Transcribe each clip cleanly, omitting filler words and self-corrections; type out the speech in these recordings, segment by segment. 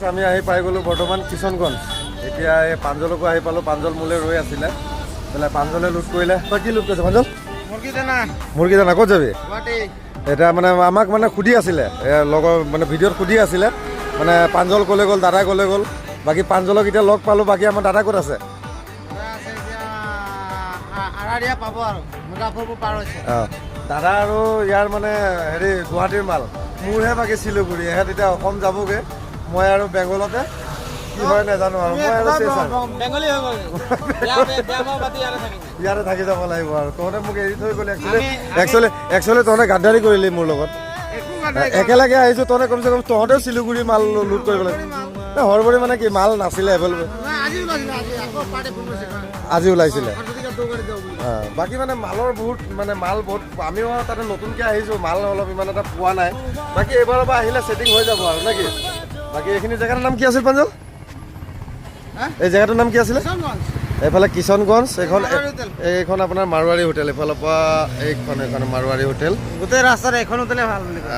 আমি আহি পাই গ'লোঁ বৰ্তমান কিষণগঞ্জ। এতিয়া এই পাঞ্জলকো আহি পালোঁ। পাঞ্জল মোলৈ ৰৈ আছিলে, বোলে পাঞ্জলে লুট কৰিলে। তই কি লুট কৰিছ পাঞ্জল? মুৰ্গী দানা। ক'ত যাবি? এতিয়া মানে আমাক মানে সুধি আছিলে, লগৰ মানে ভিডিঅ'ত সুধি আছিলে, মানে পাঞ্জল ক'লে গ'ল, দাদা ক'লে গ'ল। বাকী পাঞ্জলক এতিয়া লগ পালোঁ। বাকী আমাৰ দাদা ক'ত আছে? অঁ, দাদা আৰু ইয়াৰ মানে হেৰি গুৱাহাটীৰ মাল, মোৰহে বাকী শিলিগুৰি। এহেঁত এতিয়া অসম যাবগৈ, মই আৰু বেংগলতে। কি হয় নাজানো আৰু, মই আৰু ইয়াতে থাকি যাব লাগিব আৰু। তহঁতে মোক এৰি থৈ গ'লি। একচুৱেলি তহঁতে গাদ্দাৰি কৰিলি মোৰ লগত। একেলগে আহিছোঁ, তহঁতে কমচে কম তহঁতেও শিলিগুৰি মাল লুট কৰিব লাগিব। হৰবৰি মানে কি মাল নাছিলে এভেইলেবল? আজি ওলাইছিলে। বাকী মানে মালৰ বহুত মানে মাল বহুত, আমিও তাতে নতুনকৈ আহিছোঁ, মাল অলপ ইমান এটা পোৱা নাই। বাকী এইবাৰৰ পৰা আহিলে ছেটিং হৈ যাব আৰু নে কি? বাকী এইখিনি জেগাটোৰ নাম কি আছিল পাঞ্জল? এই জেগাটোৰ নাম কি আছিলে? এইফালে কিষণগঞ্জ। এইখন আপোনাৰ মাৰোৱাৰী হোটেল। এইফালৰ পৰা এইখন মাৰোৱাৰী হোটেল। গোটেই ৰাস্তাত এখন হোটেলে ভাল বুলি কয়।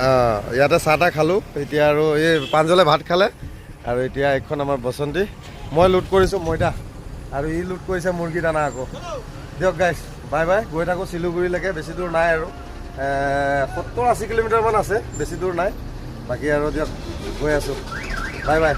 ইয়াতে চাহ তাহ খালোঁ। এতিয়া আৰু এই পাঞ্জলে ভাত খালে, আৰু এতিয়া এইখন আমাৰ বসন্তী। মই লুট কৰিছোঁ ময়দা, আৰু ই লুট কৰিছে মুৰ্গী দানা। আকৌ দিয়ক গাইছ, বাই বাই। গৈ থাকোঁ শিলিগুৰিলৈকে, বেছি দূৰ নাই আৰু 70-80 কিলোমিটাৰমান আছে, বেছি দূৰ নাই। বাকী আৰু দিয়ক গৈ আছোঁ, বাই বাই।